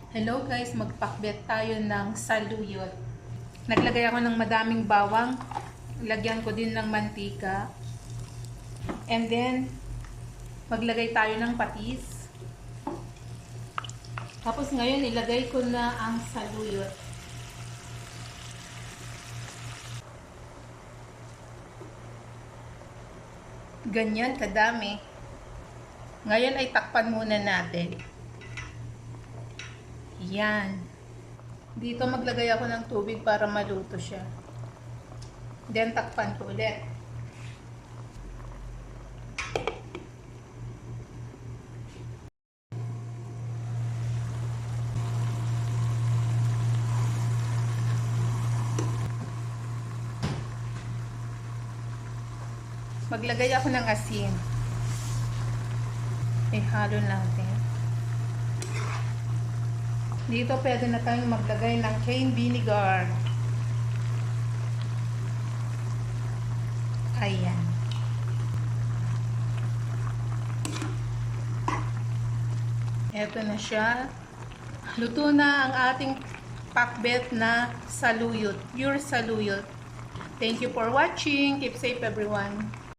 Hello guys, magpakbet tayo ng saluyot. Naglagay ako ng madaming bawang. Lagyan ko din ng mantika. And then, maglagay tayo ng patis. Tapos ngayon, ilagay ko na ang saluyot. Ganyan kadami. Ngayon ay takpan muna natin. Yan. Dito maglagay ako ng tubig para maluto siya. Then takpan ko ulit. Maglagay ako ng asin. Ihalo natin. Dito pwede na tayong maglagay ng cane vinegar. Ayan. Eto na siya. Luto na ang ating pakbet na saluyot. Pure saluyot. Thank you for watching. Keep safe everyone.